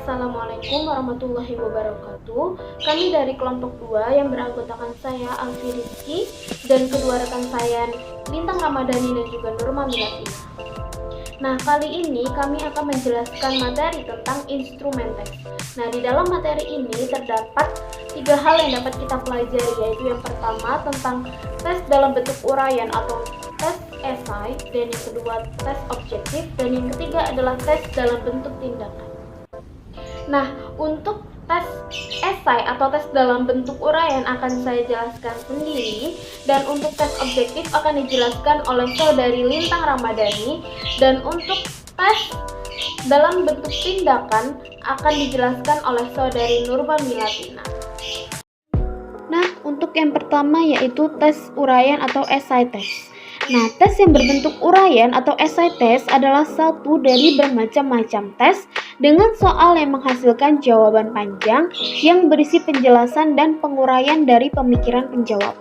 Assalamualaikum warahmatullahi wabarakatuh. Kami dari kelompok 2 yang beranggotakan saya Alfi Rizky dan kedua rekan saya Lintang Ramadhani dan juga Nurma Milatina. Nah, kali ini kami akan menjelaskan materi tentang instrumen tes. Nah, di dalam materi ini terdapat 3 hal yang dapat kita pelajari, yaitu yang pertama tentang tes dalam bentuk uraian atau tes esai, dan yang kedua tes objektif, dan yang ketiga adalah tes dalam bentuk tindakan. Nah, untuk tes esai atau tes dalam bentuk uraian akan saya jelaskan sendiri, dan untuk tes objektif akan dijelaskan oleh saudari Lintang Ramadhani, dan untuk tes dalam bentuk tindakan akan dijelaskan oleh saudari Nurma Milatina. Nah, untuk yang pertama yaitu tes uraian atau esai tes. Nah, tes yang berbentuk uraian atau esai tes adalah satu dari bermacam-macam tes dengan soal yang menghasilkan jawaban panjang yang berisi penjelasan dan penguraian dari pemikiran penjawab.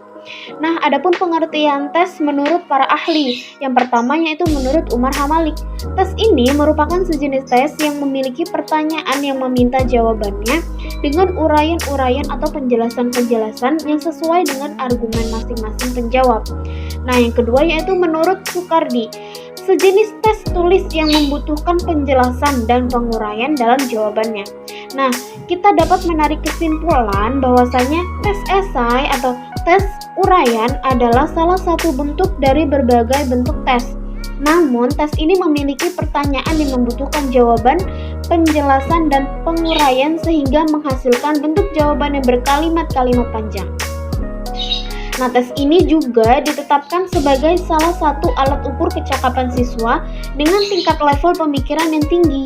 Nah, adapun pengertian tes menurut para ahli, yang pertama yaitu menurut Umar Hamalik. Tes ini merupakan sejenis tes yang memiliki pertanyaan yang meminta jawabannya dengan uraian-uraian atau penjelasan-penjelasan yang sesuai dengan argumen masing-masing penjawab. Nah, yang kedua yaitu menurut Soekardi, sejenis tes tulis yang membutuhkan penjelasan dan penguraian dalam jawabannya. Nah, kita dapat menarik kesimpulan bahwasanya tes esai atau tes uraian adalah salah satu bentuk dari berbagai bentuk tes. Namun, tes ini memiliki pertanyaan yang membutuhkan jawaban, penjelasan, dan penguraian sehingga menghasilkan bentuk jawaban yang berkalimat-kalimat panjang. Nah, tes ini juga ditetapkan sebagai salah satu alat ukur kecakapan siswa dengan tingkat level pemikiran yang tinggi.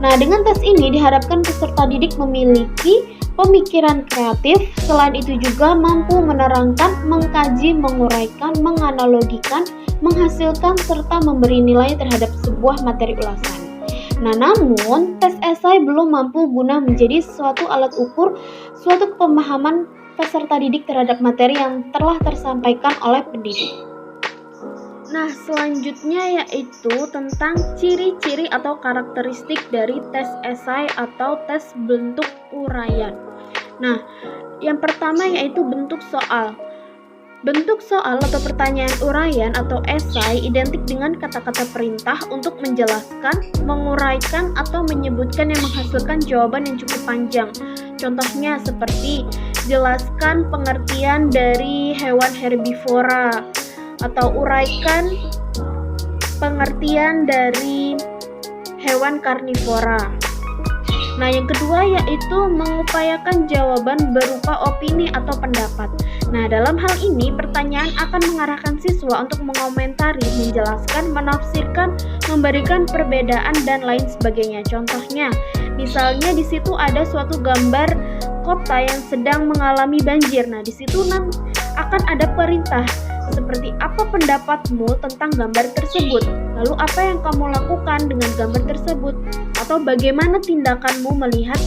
Nah, dengan tes ini diharapkan peserta didik memiliki pemikiran kreatif, selain itu juga mampu menerangkan, mengkaji, menguraikan, menganalogikan, menghasilkan, serta memberi nilai terhadap sebuah materi ulasan. Nah, namun tes esai belum mampu guna menjadi suatu alat ukur suatu pemahaman peserta didik terhadap materi yang telah tersampaikan oleh pendidik. Nah, selanjutnya yaitu tentang ciri-ciri atau karakteristik dari tes esai atau tes bentuk uraian. Nah, yang pertama yaitu bentuk soal. Bentuk soal atau pertanyaan uraian atau esai identik dengan kata-kata perintah untuk menjelaskan, menguraikan, atau menyebutkan yang menghasilkan jawaban yang cukup panjang. Contohnya seperti jelaskan pengertian dari hewan herbivora, atau uraikan pengertian dari hewan karnivora. Nah, yang kedua yaitu mengupayakan jawaban berupa opini atau pendapat. Nah, dalam hal ini pertanyaan akan mengarahkan siswa untuk mengomentari, menjelaskan, menafsirkan, memberikan perbedaan dan lain sebagainya. Contohnya, misalnya di situ ada suatu gambar kota yang sedang mengalami banjir. Nah, di situ akan ada perintah seperti apa pendapatmu tentang gambar tersebut? Lalu apa yang kamu lakukan dengan gambar tersebut? Atau bagaimana tindakanmu melihat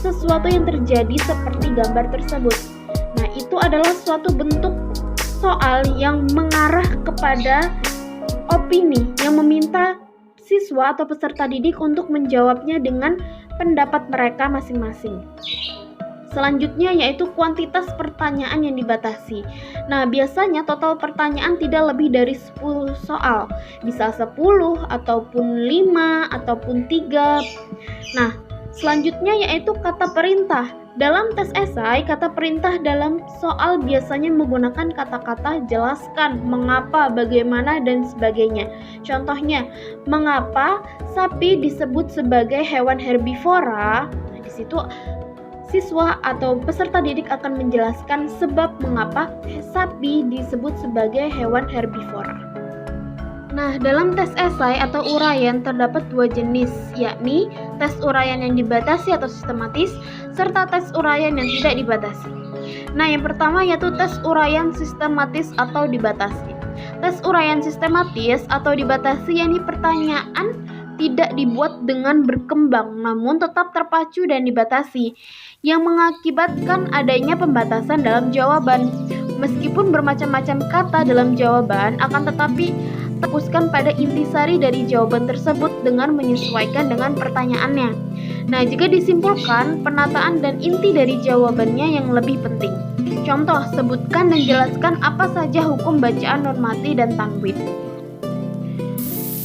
sesuatu yang terjadi seperti gambar tersebut? Nah, itu adalah suatu bentuk soal yang mengarah kepada opini, yang meminta siswa atau peserta didik untuk menjawabnya dengan pendapat mereka masing-masing. Selanjutnya yaitu kuantitas pertanyaan yang dibatasi. Nah, biasanya total pertanyaan tidak lebih dari 10 soal. Bisa 10 ataupun 5 ataupun 3. Nah, selanjutnya yaitu kata perintah. Dalam tes esai, kata perintah dalam soal biasanya menggunakan kata-kata jelaskan, mengapa, bagaimana, dan sebagainya. Contohnya, mengapa sapi disebut sebagai hewan herbivora? Nah, di situ siswa atau peserta didik akan menjelaskan sebab mengapa sapi disebut sebagai hewan herbivora. Nah, dalam tes esai atau uraian terdapat 2 jenis, yakni tes uraian yang dibatasi atau sistematis, serta tes uraian yang tidak dibatasi. Nah, yang pertama yaitu tes uraian sistematis atau dibatasi. Tes uraian sistematis atau dibatasi yakni pertanyaan tidak dibuat dengan berkembang, namun tetap terpacu dan dibatasi, yang mengakibatkan adanya pembatasan dalam jawaban. Meskipun bermacam-macam kata dalam jawaban, akan tetapi fokuskan pada intisari dari jawaban tersebut dengan menyesuaikan dengan pertanyaannya. Nah, jika disimpulkan, penataan dan inti dari jawabannya yang lebih penting. Contoh, sebutkan dan jelaskan apa saja hukum bacaan normati dan tanwin.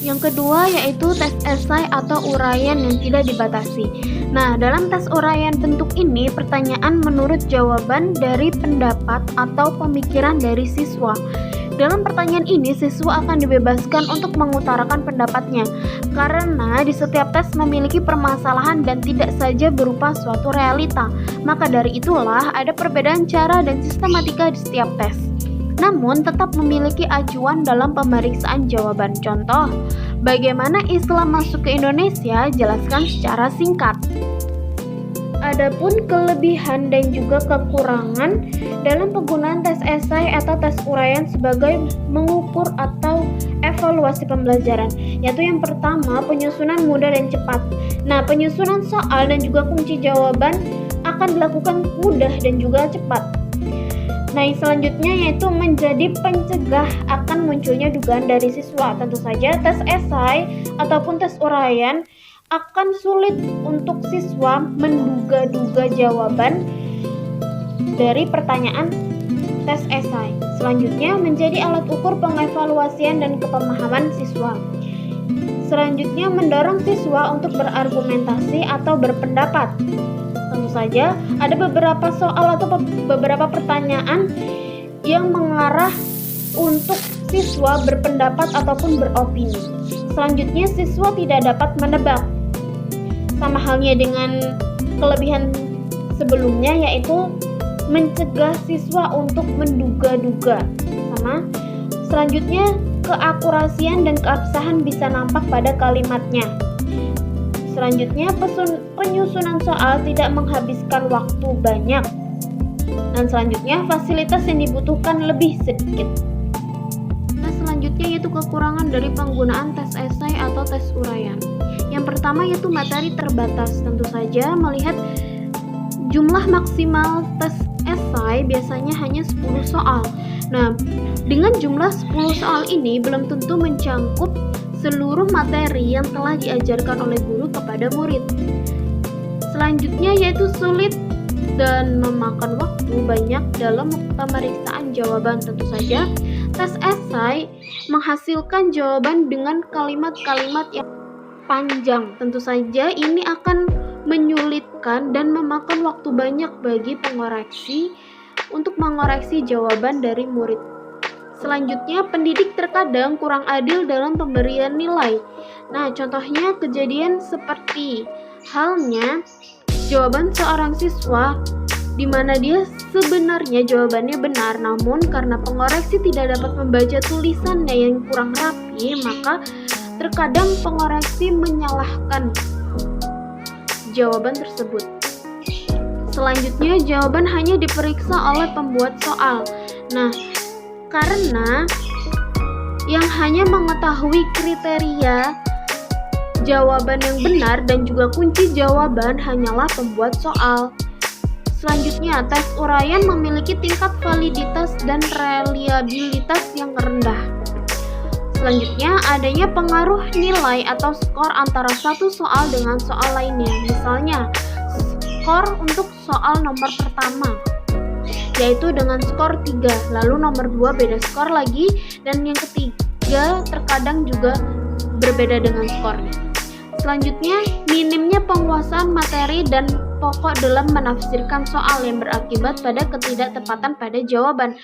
Yang kedua yaitu tes esai atau uraian yang tidak dibatasi. Nah, dalam tes uraian bentuk ini, pertanyaan menurut jawaban dari pendapat atau pemikiran dari siswa. Dalam pertanyaan ini, siswa akan dibebaskan untuk mengutarakan pendapatnya, karena di setiap tes memiliki permasalahan dan tidak saja berupa suatu realita. Maka dari itulah ada perbedaan cara dan sistematika di setiap tes. Namun tetap memiliki acuan dalam pemeriksaan jawaban. Contoh, bagaimana Islam masuk ke Indonesia? Jelaskan secara singkat. Adapun kelebihan dan juga kekurangan dalam penggunaan tes esai atau tes uraian sebagai mengukur atau evaluasi pembelajaran, yaitu yang pertama, penyusunan mudah dan cepat. Nah, penyusunan soal dan juga kunci jawaban akan dilakukan mudah dan juga cepat. Nah, yang selanjutnya yaitu menjadi pencegah akan munculnya dugaan dari siswa. Tentu saja tes esai ataupun tes uraian akan sulit untuk siswa menduga-duga jawaban dari pertanyaan tes esai. Selanjutnya menjadi alat ukur pengevaluasian dan kepemahaman siswa. Selanjutnya mendorong siswa untuk berargumentasi atau berpendapat. Tentu saja ada beberapa soal atau beberapa pertanyaan yang mengarah untuk siswa berpendapat ataupun beropini. Selanjutnya siswa tidak dapat menebak. Sama halnya dengan kelebihan sebelumnya, yaitu mencegah siswa untuk menduga-duga. Selanjutnya keakurasian dan keabsahan bisa nampak pada kalimatnya. Selanjutnya, penyusunan soal tidak menghabiskan waktu banyak. Dan selanjutnya, fasilitas yang dibutuhkan lebih sedikit. Nah, selanjutnya yaitu kekurangan dari penggunaan tes esai atau tes uraian. Yang pertama yaitu materi terbatas. Tentu saja melihat jumlah maksimal tes esai biasanya hanya 10 soal. Nah, dengan jumlah 10 soal ini belum tentu mencangkup seluruh materi yang telah diajarkan oleh guru kepada murid. Selanjutnya yaitu sulit dan memakan waktu banyak dalam pemeriksaan jawaban. Tentu saja tes esai menghasilkan jawaban dengan kalimat-kalimat yang panjang. Tentu saja ini akan menyulitkan dan memakan waktu banyak bagi pengoreksi untuk mengoreksi jawaban dari murid. Selanjutnya, pendidik terkadang kurang adil dalam pemberian nilai. Nah, contohnya kejadian seperti halnya jawaban seorang siswa di mana dia sebenarnya jawabannya benar, namun karena pengoreksi tidak dapat membaca tulisannya yang kurang rapi, maka terkadang pengoreksi menyalahkan jawaban tersebut. Selanjutnya, jawaban hanya diperiksa oleh pembuat soal. Nah, karena yang hanya mengetahui kriteria jawaban yang benar dan juga kunci jawaban hanyalah pembuat soal. Selanjutnya, tes uraian memiliki tingkat validitas dan reliabilitas yang rendah. Selanjutnya, adanya pengaruh nilai atau skor antara satu soal dengan soal lainnya. Misalnya, skor untuk soal nomor pertama yaitu dengan skor 3, lalu nomor 2 beda skor lagi, dan yang ketiga terkadang juga berbeda dengan skornya. Selanjutnya, minimnya penguasaan materi dan pokok dalam menafsirkan soal yang berakibat pada ketidaktepatan pada jawaban.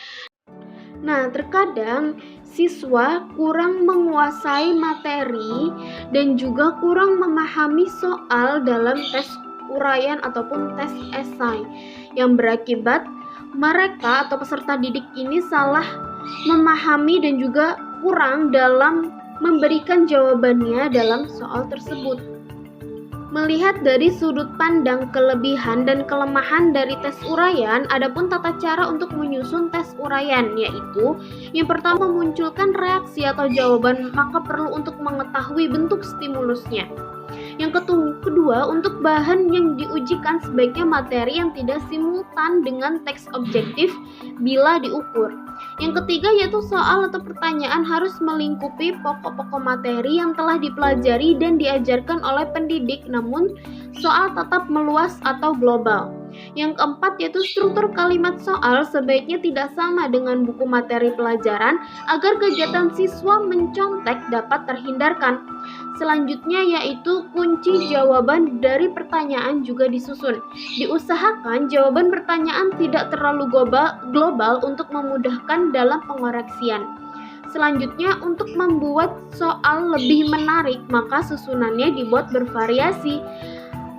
Nah, terkadang siswa kurang menguasai materi dan juga kurang memahami soal dalam tes uraian ataupun tes esai yang berakibat mereka atau peserta didik ini salah memahami dan juga kurang dalam memberikan jawabannya dalam soal tersebut. Melihat dari sudut pandang kelebihan dan kelemahan dari tes uraian, adapun tata cara untuk menyusun tes uraian, yaitu yang pertama memunculkan reaksi atau jawaban, maka perlu untuk mengetahui bentuk stimulusnya. Yang kedua, untuk bahan yang diujikan sebaiknya materi yang tidak simultan dengan teks objektif bila diukur. Yang ketiga yaitu soal atau pertanyaan harus melingkupi pokok-pokok materi yang telah dipelajari dan diajarkan oleh pendidik, namun soal tetap meluas atau global. Yang keempat yaitu struktur kalimat soal sebaiknya tidak sama dengan buku materi pelajaran agar kegiatan siswa mencontek dapat terhindarkan. Selanjutnya yaitu kunci jawaban dari pertanyaan juga disusun. Diusahakan jawaban pertanyaan tidak terlalu global untuk memudahkan dalam pengoreksian. Selanjutnya, untuk membuat soal lebih menarik, maka susunannya dibuat bervariasi.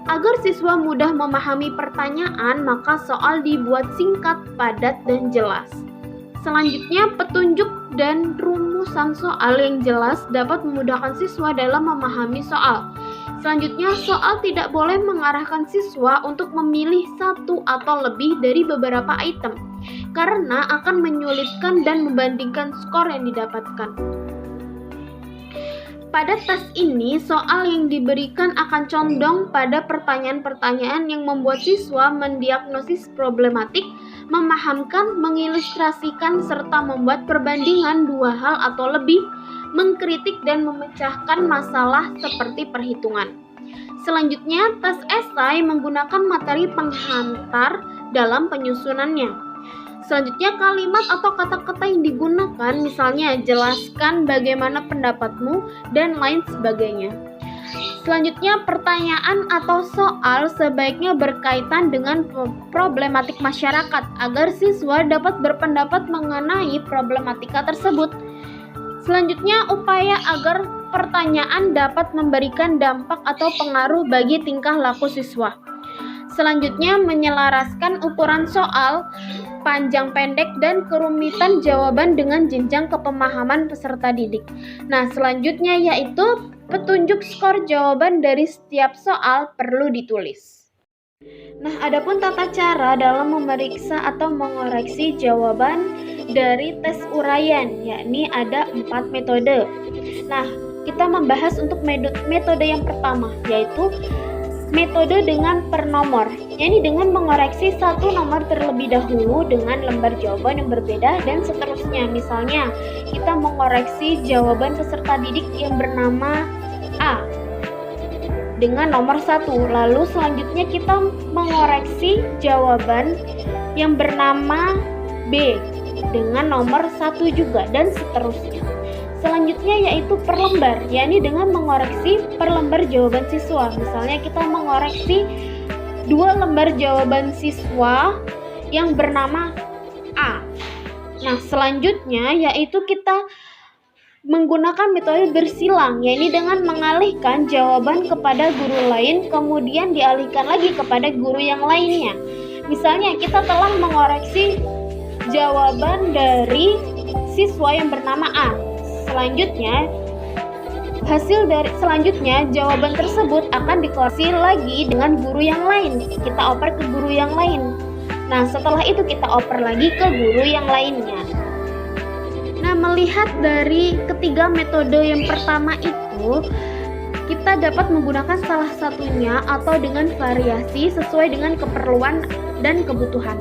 Agar siswa mudah memahami pertanyaan, maka soal dibuat singkat, padat, dan jelas. Selanjutnya, petunjuk dan rumusan soal yang jelas dapat memudahkan siswa dalam memahami soal. Selanjutnya, soal tidak boleh mengarahkan siswa untuk memilih satu atau lebih dari beberapa item, karena akan menyulitkan dan membandingkan skor yang didapatkan. Pada tes ini, soal yang diberikan akan condong pada pertanyaan-pertanyaan yang membuat siswa mendiagnosis problematik, memahamkan, mengilustrasikan, serta membuat perbandingan dua hal atau lebih, mengkritik dan memecahkan masalah seperti perhitungan. Selanjutnya, tes esai menggunakan materi penghantar dalam penyusunannya. Selanjutnya, kalimat atau kata-kata yang digunakan, misalnya jelaskan bagaimana pendapatmu dan lain sebagainya. Selanjutnya, pertanyaan atau soal sebaiknya berkaitan dengan problematik masyarakat agar siswa dapat berpendapat mengenai problematika tersebut. Selanjutnya, upaya agar pertanyaan dapat memberikan dampak atau pengaruh bagi tingkah laku siswa. Selanjutnya, menyelaraskan ukuran soal, panjang pendek, dan kerumitan jawaban dengan jenjang kepemahaman peserta didik. Nah, selanjutnya yaitu petunjuk skor jawaban dari setiap soal perlu ditulis. Nah, adapun tata cara dalam memeriksa atau mengoreksi jawaban dari tes uraian, yakni ada 4 metode. Nah, kita membahas untuk metode yang pertama, yaitu metode dengan per nomor, yakni dengan mengoreksi satu nomor terlebih dahulu dengan lembar jawaban yang berbeda dan seterusnya. Misalnya, kita mengoreksi jawaban peserta didik yang bernama A dengan nomor 1, lalu selanjutnya kita mengoreksi jawaban yang bernama B dengan nomor 1 juga, dan seterusnya. Selanjutnya yaitu per lembar, yakni dengan mengoreksi per lembar jawaban siswa. Misalnya kita mengoreksi 2 lembar jawaban siswa yang bernama A. Nah, selanjutnya yaitu kita menggunakan metode bersilang, yakni dengan mengalihkan jawaban kepada guru lain, kemudian dialihkan lagi kepada guru yang lainnya. Misalnya kita telah mengoreksi jawaban dari siswa yang bernama A. Selanjutnya jawaban tersebut akan dikoreksi lagi dengan guru yang lain. Kita oper ke guru yang lain. Nah, setelah itu kita oper lagi ke guru yang lainnya. Nah, melihat dari ketiga metode yang pertama itu, kita dapat menggunakan salah satunya atau dengan variasi sesuai dengan keperluan dan kebutuhan.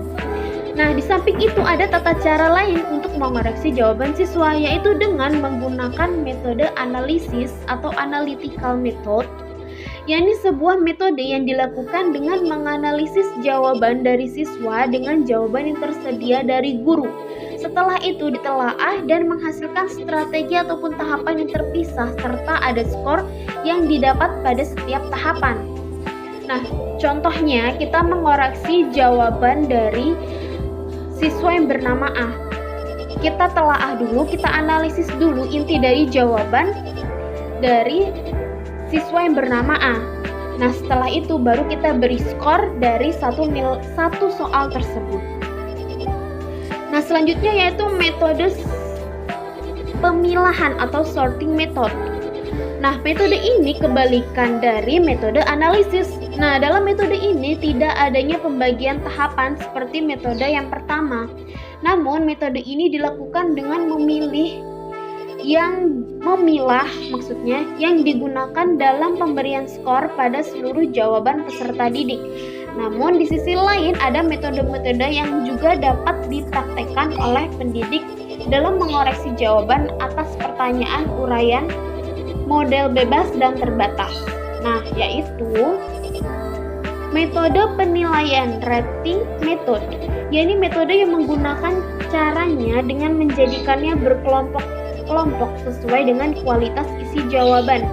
Nah, di samping itu ada tata cara lain untuk mengoreksi jawaban siswa, yaitu dengan menggunakan metode analisis atau analytical method, yakni sebuah metode yang dilakukan dengan menganalisis jawaban dari siswa dengan jawaban yang tersedia dari guru. Setelah itu ditelaah dan menghasilkan strategi ataupun tahapan yang terpisah serta ada skor yang didapat pada setiap tahapan. Nah, contohnya kita mengoreksi jawaban dari siswa yang bernama A. Kita telaah dulu, kita analisis dulu inti dari jawaban dari siswa yang bernama A. Nah, setelah itu baru kita beri skor dari satu soal tersebut. Nah, selanjutnya yaitu metode pemilahan atau sorting method. Nah, metode ini kebalikan dari metode analisis. Nah, dalam metode ini tidak adanya pembagian tahapan seperti metode yang pertama. Namun, metode ini dilakukan dengan memilih yang memilah maksudnya yang digunakan dalam pemberian skor pada seluruh jawaban peserta didik. Namun di sisi lain ada metode-metode yang juga dapat dipraktekkan oleh pendidik dalam mengoreksi jawaban atas pertanyaan uraian model bebas dan terbatas. Nah, yaitu metode penilaian rating method, yakni metode yang menggunakan caranya dengan menjadikannya berkelompok-kelompok sesuai dengan kualitas isi jawaban.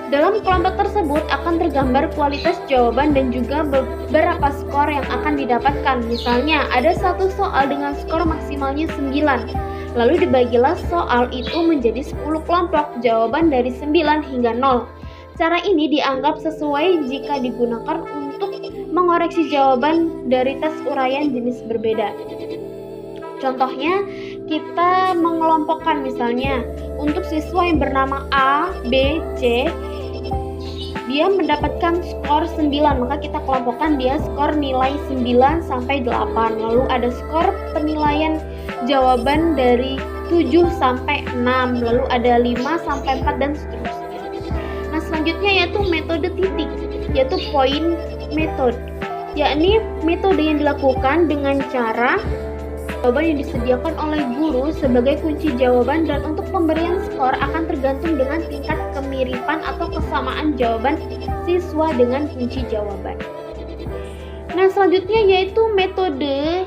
Dalam kelompok tersebut akan tergambar kualitas jawaban dan juga beberapa skor yang akan didapatkan. Misalnya, ada satu soal dengan skor maksimalnya 9. Lalu dibagilah soal itu menjadi 10 kelompok, jawaban dari 9 hingga 0. Cara ini dianggap sesuai jika digunakan untuk mengoreksi jawaban dari tes uraian jenis berbeda. Contohnya, kita mengelompokkan misalnya untuk siswa yang bernama A, B, C, dia mendapatkan skor 9, maka kita kelompokkan dia skor nilai 9 sampai 8. Lalu ada skor penilaian jawaban dari 7 sampai 6, lalu ada 5 sampai 4 dan seterusnya. Nah, selanjutnya yaitu metode titik, yaitu point method, yakni metode yang dilakukan dengan cara jawaban yang disediakan oleh guru sebagai kunci jawaban, dan untuk pemberian skor akan tergantung dengan tingkat kemiripan atau kesamaan jawaban siswa dengan kunci jawaban. Nah, selanjutnya yaitu metode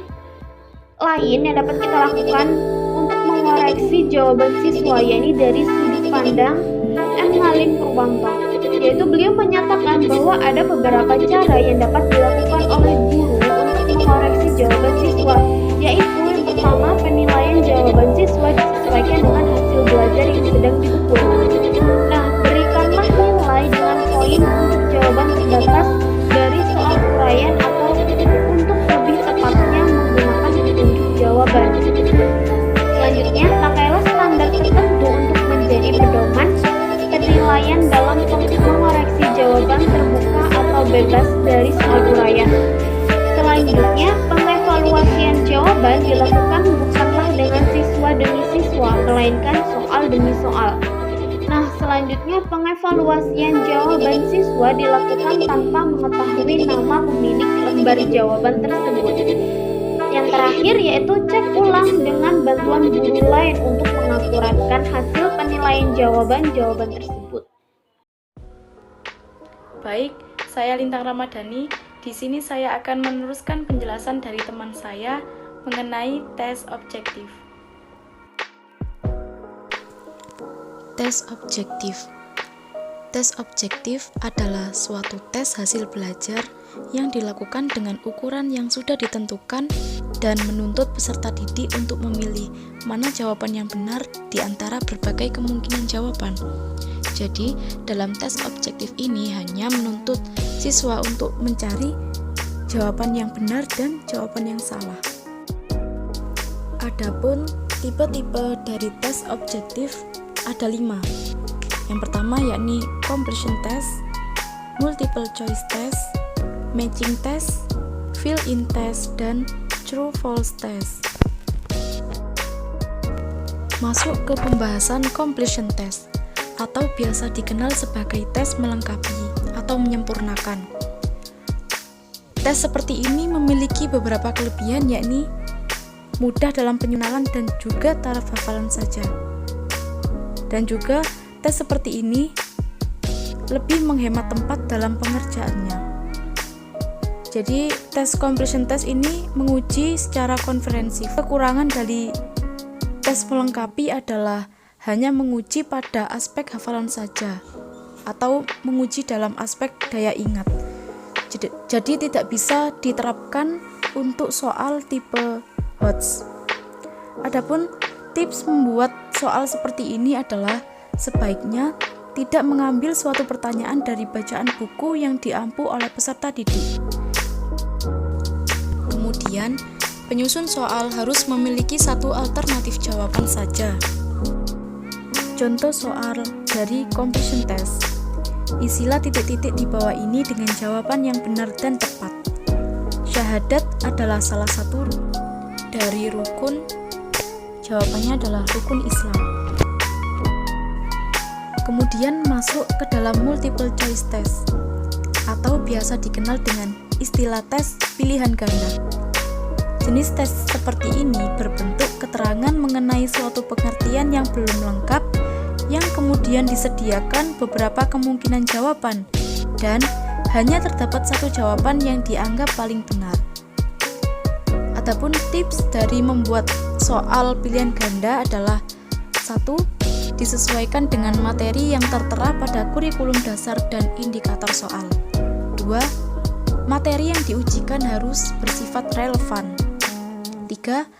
lain yang dapat kita lakukan untuk mengoreksi jawaban siswa, yakni dari sudut pandang M. Halim Purwanto, yaitu beliau menyatakan bahwa ada beberapa cara yang dapat dilakukan oleh guru untuk mengoreksi jawaban siswa, yaitu yang pertama, penilaian jawaban siswa disesuaikan dengan hasil belajar yang sedang diukur. Nah, berikanlah nilai dengan poin untuk jawaban terbatas dari soal uraian atau untuk lebih tepatnya menggunakan petunjuk jawaban. Selanjutnya, pakailah standar tertentu untuk menjadi pedoman penilaian dalam mengoreksi jawaban terbuka atau bebas dari soal uraian. Selanjutnya, pengevaluasian jawaban dilakukan bukanlah dengan siswa demi siswa, melainkan soal demi soal. Nah, selanjutnya pengevaluasian jawaban siswa dilakukan tanpa mengetahui nama pemilik lembar jawaban tersebut. Yang terakhir yaitu cek ulang dengan bantuan guru lain untuk mengakuratkan hasil penilaian jawaban-jawaban tersebut. Baik, saya Lintang Ramadhani. Di sini saya akan meneruskan penjelasan dari teman saya mengenai tes objektif. Tes objektif. Tes objektif adalah suatu tes hasil belajar yang dilakukan dengan ukuran yang sudah ditentukan dan menuntut peserta didik untuk memilih mana jawaban yang benar di antara berbagai kemungkinan jawaban. Jadi, dalam tes objektif ini hanya menuntut siswa untuk mencari jawaban yang benar dan jawaban yang salah. Adapun tipe-tipe dari tes objektif ada 5. Yang pertama yakni completion test, multiple choice test, matching test, fill-in test, dan true-false test. Masuk ke pembahasan completion test, atau biasa dikenal sebagai tes melengkapi atau menyempurnakan. Tes seperti ini memiliki beberapa kelebihan, yakni mudah dalam penyenalan dan juga taraf hafalan saja. Dan juga tes seperti ini lebih menghemat tempat dalam pengerjaannya. Jadi tes completion test ini menguji secara konferensi. Kekurangan dari tes melengkapi adalah hanya menguji pada aspek hafalan saja atau menguji dalam aspek daya ingat. Jadi tidak bisa diterapkan untuk soal tipe HOTS. Adapun tips membuat soal seperti ini adalah sebaiknya tidak mengambil suatu pertanyaan dari bacaan buku yang diampu oleh peserta didik. Kemudian, penyusun soal harus memiliki satu alternatif jawaban saja. Contoh soal dari completion test. Isilah titik-titik di bawah ini dengan jawaban yang benar dan tepat. Syahadat adalah salah satu dari rukun. Jawabannya adalah rukun Islam. Kemudian masuk ke dalam multiple choice test atau biasa dikenal dengan istilah tes pilihan ganda. Jenis tes seperti ini berbentuk keterangan mengenai suatu pengertian yang belum lengkap yang kemudian disediakan beberapa kemungkinan jawaban dan hanya terdapat satu jawaban yang dianggap paling benar. Adapun tips dari membuat soal pilihan ganda adalah: 1. Disesuaikan dengan materi yang tertera pada kurikulum dasar dan indikator soal. 2. Materi yang diujikan harus bersifat relevan. 3.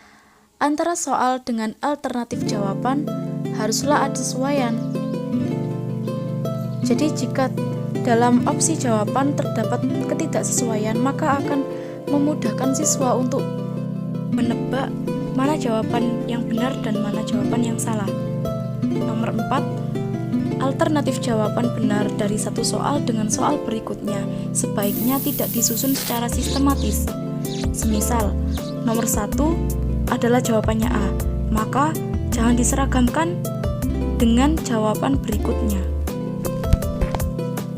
Antara soal dengan alternatif jawaban haruslah ada sesuaian. Jadi jika dalam opsi jawaban terdapat ketidaksesuaian, maka akan memudahkan siswa untuk menebak mana jawaban yang benar dan mana jawaban yang salah. Nomor 4, alternatif jawaban benar dari satu soal dengan soal berikutnya sebaiknya tidak disusun secara sistematis. Semisal, nomor 1 adalah jawabannya A, maka jangan diseragamkan dengan jawaban berikutnya.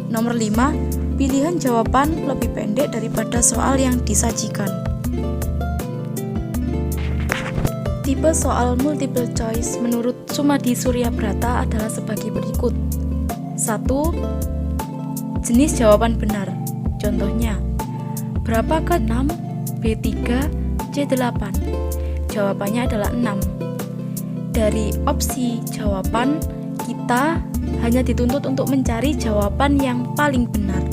Nomor 5, pilihan jawaban lebih pendek daripada soal yang disajikan. Tipe soal multiple choice menurut Sumadi Suryabrata adalah sebagai berikut. 1. Jenis jawaban benar. Contohnya, berapakah 6, B3, C8? Jawabannya adalah 6. Dari opsi jawaban, kita hanya dituntut untuk mencari jawaban yang paling benar.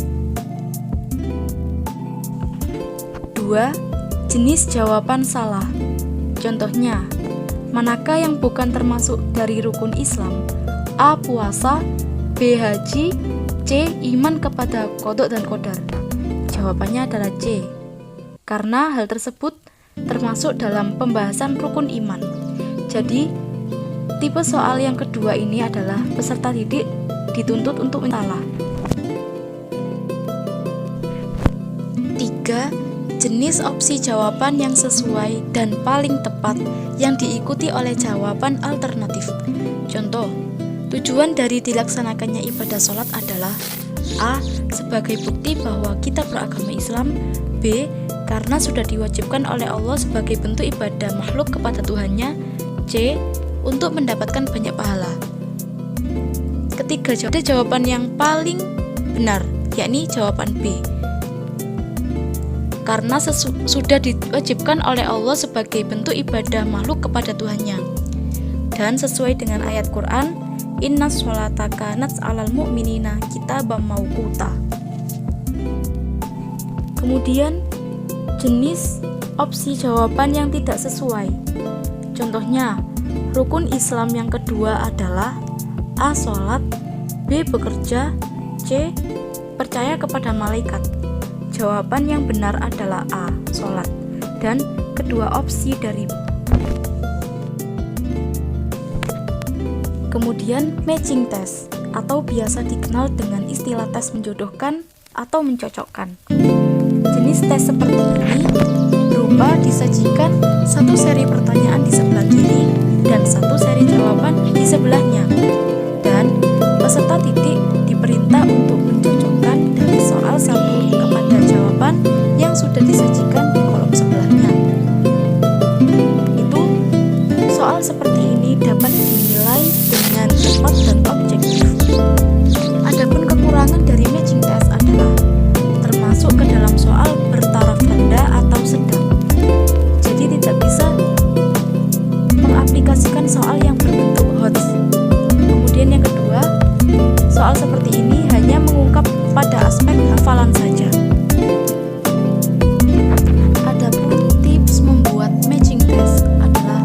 2. Jenis jawaban salah. Contohnya, manakah yang bukan termasuk dari rukun Islam? A. Puasa, B. Haji, C. Iman kepada qadha dan qadar. Jawabannya adalah C, karena hal tersebut termasuk dalam pembahasan rukun iman. Jadi, tipe soal yang kedua ini adalah peserta didik dituntut untuk salah. 3. Jenis opsi jawaban yang sesuai dan paling tepat yang diikuti oleh jawaban alternatif. Contoh, tujuan dari dilaksanakannya ibadah sholat adalah: A. Sebagai bukti bahwa kita beragama Islam. B. Karena sudah diwajibkan oleh Allah sebagai bentuk ibadah makhluk kepada Tuhannya. C. Untuk mendapatkan banyak pahala. Ketiga, jawaban yang paling benar, yakni jawaban B. Karena sudah diwajibkan oleh Allah sebagai bentuk ibadah makhluk kepada Tuhannya. Dan sesuai dengan ayat Quran, Innas sholata kanat 'alal mu'minina kitaban mauquta. Kemudian, jenis opsi jawaban yang tidak sesuai. Contohnya, rukun Islam yang kedua adalah A. Sholat, B. Bekerja, C. Percaya kepada malaikat. Jawaban yang benar adalah A. Sholat. Dan kedua opsi dari. Kemudian matching test atau biasa dikenal dengan istilah tes menjodohkan atau mencocokkan. Jenis tes seperti ini berupa disajikan satu seri pertanyaan di sebelah kiri dan satu seri jawaban di sebelahnya, dan peserta didik diperintah untuk mencocokkan dari soal satu kepada jawaban yang sudah disajikan di kolom sebelahnya. Itu soal seperti ini dapat dinilai dengan tepat dan objektif. Adapun kekurangan dari matching test adalah termasuk ke dalam soal bertaraf rendah atau sedang. Jadi tidak bisa mengaplikasikan soal yang berbentuk HOTS. Kemudian yang kedua, soal seperti ini hanya mengungkap pada aspek hafalan saja. Adapun tips membuat matching test adalah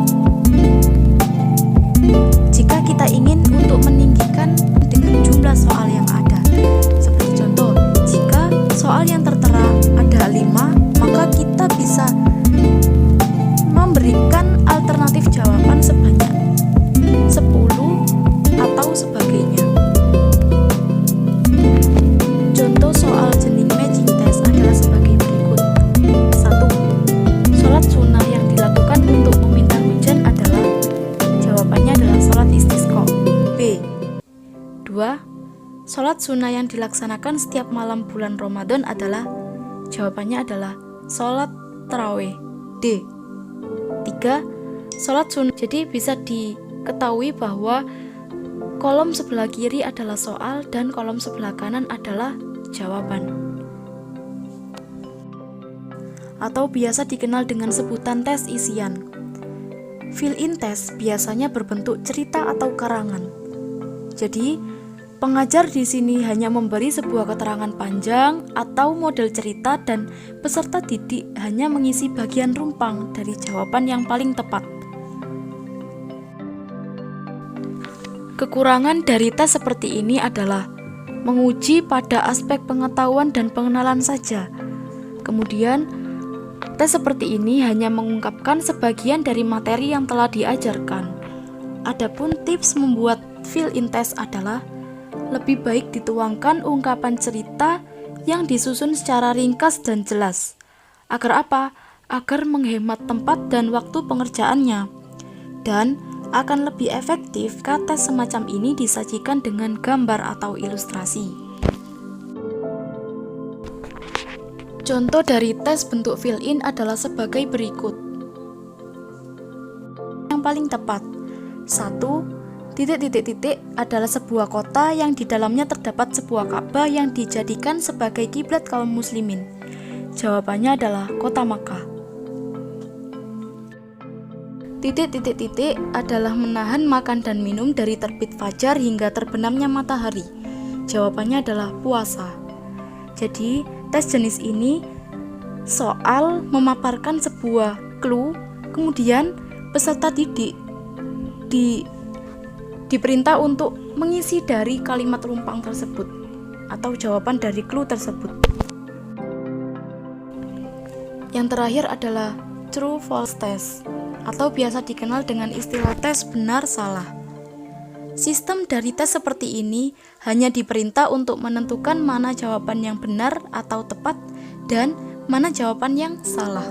jika kita ingin untuk meninggikan dengan jumlah soal yang ada. Seperti contoh, jika soal yang tertera ada 5, maka kita bisa memberikan alternatif jawaban sebanyak 10 atau sebagainya. Contoh soal jenis matching test adalah sebagai berikut. 1. Sholat sunnah yang dilakukan untuk meminta hujan adalah. Jawabannya adalah sholat istisqa. B. 2. sholat sunnah yang dilaksanakan setiap malam bulan Ramadan adalah? Jawabannya adalah sholat tarawih. D. 3. Sholat sunnah. Jadi bisa diketahui bahwa kolom sebelah kiri adalah soal dan kolom sebelah kanan adalah jawaban. Atau biasa dikenal dengan sebutan tes isian. Fill-in test biasanya berbentuk cerita atau karangan. Jadi, pengajar di sini hanya memberi sebuah keterangan panjang atau model cerita dan peserta didik hanya mengisi bagian rumpang dari jawaban yang paling tepat. Kekurangan dari tes seperti ini adalah menguji pada aspek pengetahuan dan pengenalan saja. Kemudian, tes seperti ini hanya mengungkapkan sebagian dari materi yang telah diajarkan. Adapun tips membuat fill-in test adalah lebih baik dituangkan ungkapan cerita yang disusun secara ringkas dan jelas. Agar apa? Agar menghemat tempat dan waktu pengerjaannya. Dan akan lebih efektif jika tes semacam ini disajikan dengan gambar atau ilustrasi. Contoh dari tes bentuk fill-in adalah sebagai berikut. Yang paling tepat. 1. Titik-titik-titik adalah sebuah kota yang di dalamnya terdapat sebuah Ka'bah yang dijadikan sebagai kiblat kaum muslimin. Jawabannya adalah kota Makkah. Titik-titik-titik adalah menahan makan dan minum dari terbit fajar hingga terbenamnya matahari. Jawabannya adalah puasa. Jadi, tes jenis ini soal memaparkan sebuah clue, kemudian peserta didik diperintah untuk mengisi dari kalimat rumpang tersebut atau jawaban dari clue tersebut. Yang terakhir adalah true false test atau biasa dikenal dengan istilah tes benar salah. Sistem dari tes seperti ini hanya diperintah untuk menentukan mana jawaban yang benar atau tepat dan mana jawaban yang salah.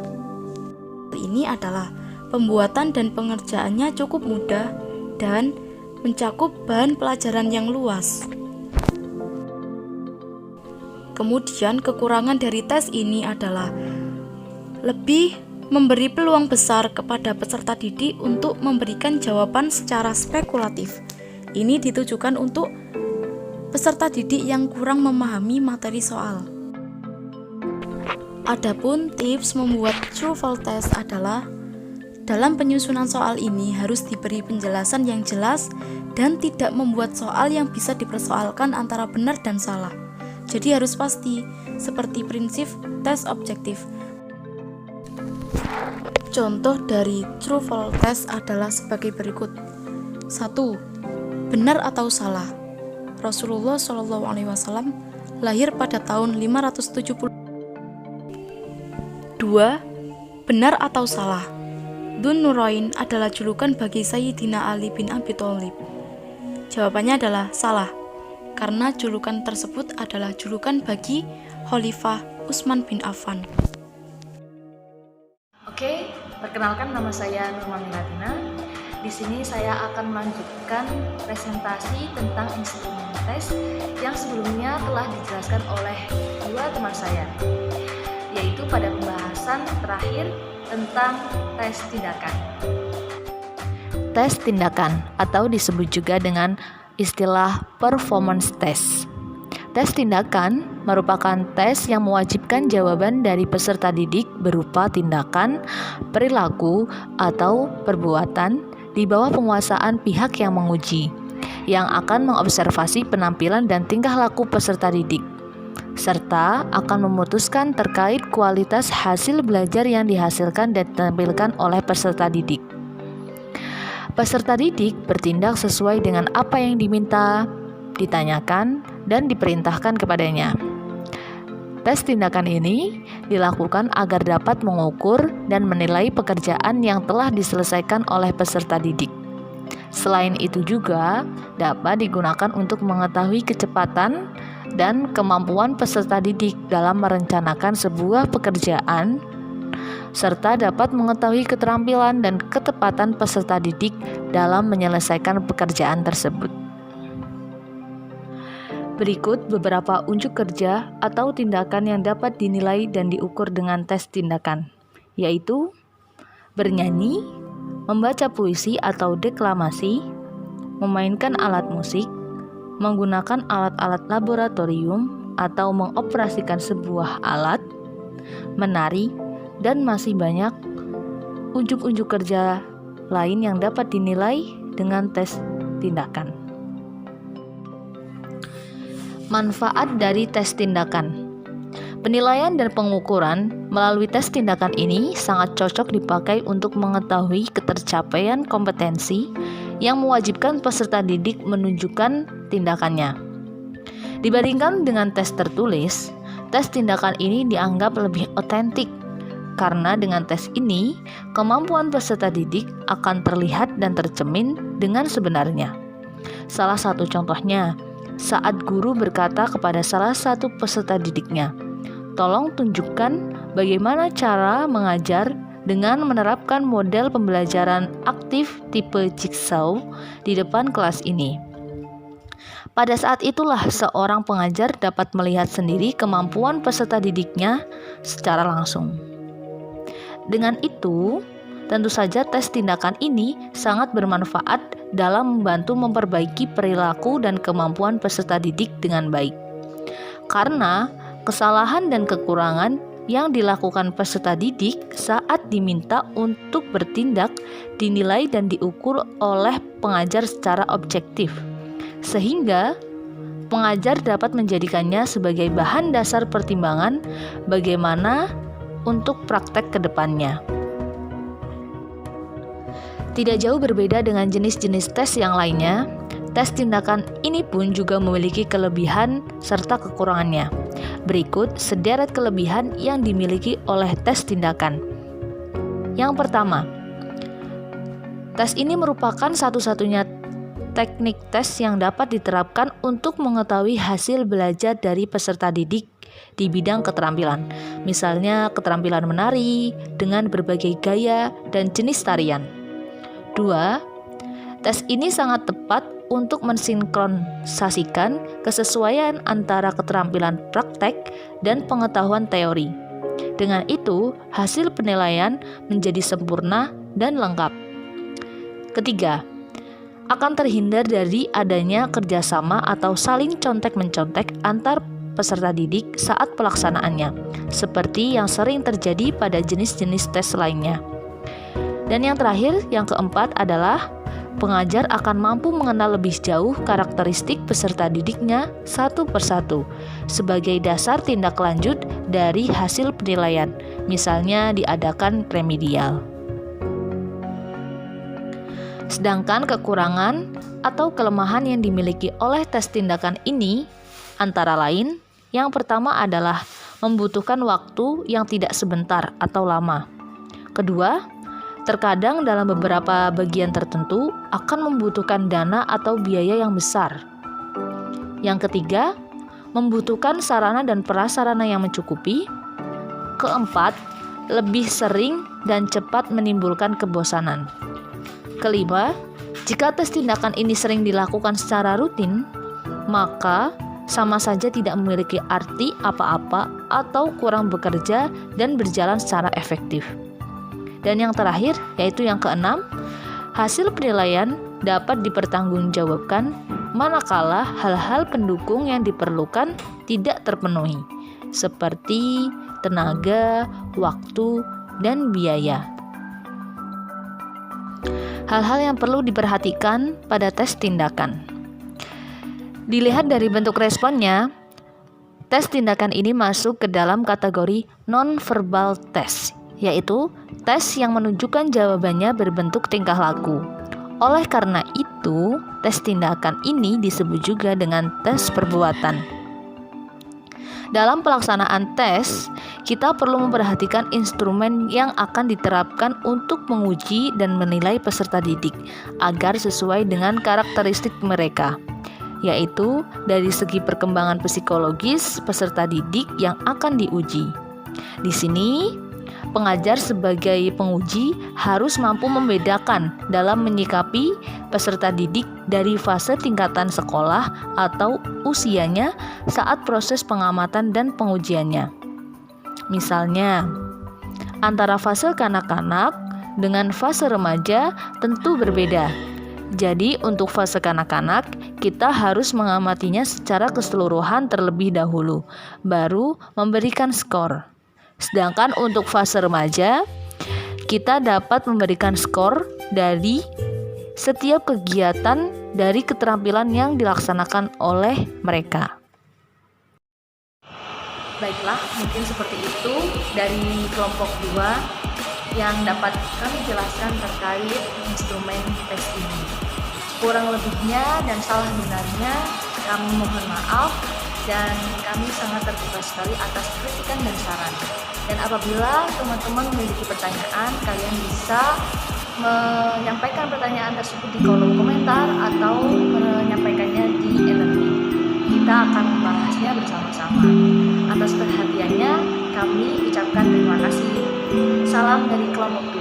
Ini adalah pembuatan dan pengerjaannya cukup mudah dan mencakup bahan pelajaran yang luas. Kemudian kekurangan dari tes ini adalah lebih memberi peluang besar kepada peserta didik untuk memberikan jawaban secara spekulatif. Ini ditujukan untuk peserta didik yang kurang memahami materi soal. Adapun tips membuat true false test adalah dalam penyusunan soal ini harus diberi penjelasan yang jelas dan tidak membuat soal yang bisa dipersoalkan antara benar dan salah. Jadi harus pasti, seperti prinsip tes objektif. Contoh dari true false test adalah sebagai berikut. 1. Benar atau salah? Rasulullah SAW lahir pada tahun 570. 2. Benar atau salah? Dzun Nurain adalah julukan bagi Sayyidina Ali bin Abi Thalib. Jawabannya adalah salah, karena julukan tersebut adalah julukan bagi Khalifah Utsman bin Affan. Oke, perkenalkan nama saya Nurma Milatina. Di sini saya akan melanjutkan presentasi tentang instrumen tes yang sebelumnya telah dijelaskan oleh dua teman saya, yaitu pada pembahasan terakhir tentang tes tindakan. Tes tindakan atau disebut juga dengan istilah performance test. Tes tindakan merupakan tes yang mewajibkan jawaban dari peserta didik berupa tindakan, perilaku, atau perbuatan di bawah penguasaan pihak yang menguji, yang akan mengobservasi penampilan dan tingkah laku peserta didik, serta akan memutuskan terkait kualitas hasil belajar yang dihasilkan dan ditampilkan oleh peserta didik. Peserta didik bertindak sesuai dengan apa yang diminta, ditanyakan, dan diperintahkan kepadanya. Tes tindakan ini dilakukan agar dapat mengukur dan menilai pekerjaan yang telah diselesaikan oleh peserta didik. Selain itu juga dapat digunakan untuk mengetahui kecepatan dan kemampuan peserta didik dalam merencanakan sebuah pekerjaan, serta dapat mengetahui keterampilan dan ketepatan peserta didik dalam menyelesaikan pekerjaan tersebut. Berikut beberapa unjuk kerja atau tindakan yang dapat dinilai dan diukur dengan tes tindakan, yaitu bernyanyi, membaca puisi atau deklamasi, memainkan alat musik, menggunakan alat-alat laboratorium atau mengoperasikan sebuah alat, menari, dan masih banyak unjuk-unjuk kerja lain yang dapat dinilai dengan tes tindakan. Manfaat dari tes tindakan. Penilaian dan pengukuran melalui tes tindakan ini sangat cocok dipakai untuk mengetahui ketercapaian kompetensi yang mewajibkan peserta didik menunjukkan tindakannya. Dibandingkan dengan tes tertulis, tes tindakan ini dianggap lebih otentik karena dengan tes ini, kemampuan peserta didik akan terlihat dan tercermin dengan sebenarnya. Salah satu contohnya, saat guru berkata kepada salah satu peserta didiknya, "Tolong tunjukkan bagaimana cara mengajar dengan menerapkan model pembelajaran aktif tipe Jigsaw di depan kelas ini." Pada saat itulah seorang pengajar dapat melihat sendiri kemampuan peserta didiknya secara langsung. Dengan itu, tentu saja tes tindakan ini sangat bermanfaat dalam membantu memperbaiki perilaku dan kemampuan peserta didik dengan baik. Karena kesalahan dan kekurangan yang dilakukan peserta didik saat diminta untuk bertindak dinilai dan diukur oleh pengajar secara objektif, sehingga pengajar dapat menjadikannya sebagai bahan dasar pertimbangan bagaimana untuk praktek ke depannya. Tidak jauh berbeda dengan jenis-jenis tes yang lainnya, tes tindakan ini pun juga memiliki kelebihan serta kekurangannya. Berikut sederet kelebihan yang dimiliki oleh tes tindakan. Yang pertama, tes ini merupakan satu-satunya teknik tes yang dapat diterapkan untuk mengetahui hasil belajar dari peserta didik di bidang keterampilan, misalnya keterampilan menari dengan berbagai gaya dan jenis tarian. 2. Tes ini sangat tepat untuk mensinkronisasikan kesesuaian antara keterampilan praktek dan pengetahuan teori. Dengan itu, hasil penilaian menjadi sempurna dan lengkap. Ketiga, akan terhindar dari adanya kerjasama atau saling contek-mencontek antar peserta didik saat pelaksanaannya, seperti yang sering terjadi pada jenis-jenis tes lainnya. Dan yang terakhir, yang keempat adalah pengajar akan mampu mengenal lebih jauh karakteristik peserta didiknya satu persatu sebagai dasar tindak lanjut dari hasil penilaian, misalnya diadakan remedial. Sedangkan kekurangan atau kelemahan yang dimiliki oleh tes tindakan ini antara lain, yang pertama adalah membutuhkan waktu yang tidak sebentar atau lama. Kedua, terkadang dalam beberapa bagian tertentu akan membutuhkan dana atau biaya yang besar. Yang ketiga, membutuhkan sarana dan prasarana yang mencukupi. Keempat, lebih sering dan cepat menimbulkan kebosanan. Kelima, jika tes tindakan ini sering dilakukan secara rutin, maka sama saja tidak memiliki arti apa-apa atau kurang bekerja dan berjalan secara efektif. Dan yang terakhir, yaitu yang keenam, hasil penilaian dapat dipertanggungjawabkan manakala hal-hal pendukung yang diperlukan tidak terpenuhi, seperti tenaga, waktu, dan biaya. Hal-hal yang perlu diperhatikan pada tes tindakan. Dilihat dari bentuk responnya, tes tindakan ini masuk ke dalam kategori non-verbal test, yaitu tes yang menunjukkan jawabannya berbentuk tingkah laku. Oleh karena itu, tes tindakan ini disebut juga dengan tes perbuatan. Dalam pelaksanaan tes, kita perlu memperhatikan instrumen yang akan diterapkan untuk menguji dan menilai peserta didik agar sesuai dengan karakteristik mereka, yaitu dari segi perkembangan psikologis peserta didik yang akan diuji. Di sini, pengajar sebagai penguji harus mampu membedakan dalam menyikapi peserta didik dari fase tingkatan sekolah atau usianya saat proses pengamatan dan pengujiannya. Misalnya, antara fase kanak-kanak dengan fase remaja tentu berbeda. Jadi untuk fase kanak-kanak, kita harus mengamatinya secara keseluruhan terlebih dahulu, baru memberikan skor. Sedangkan untuk fase remaja, kita dapat memberikan skor dari setiap kegiatan dari keterampilan yang dilaksanakan oleh mereka. Baiklah, mungkin seperti itu dari kelompok 2 yang dapat kami jelaskan terkait instrumen tes ini. Kurang lebihnya dan salah benarnya kami mohon maaf, dan kami sangat terbuka sekali atas kritikan dan saran. Dan apabila teman-teman memiliki pertanyaan, kalian bisa menyampaikan pertanyaan tersebut di kolom komentar atau menyampaikannya di energi. Kita akan membahasnya bersama-sama. Atas perhatiannya, kami ucapkan terima kasih. Salam dari kelompok 2.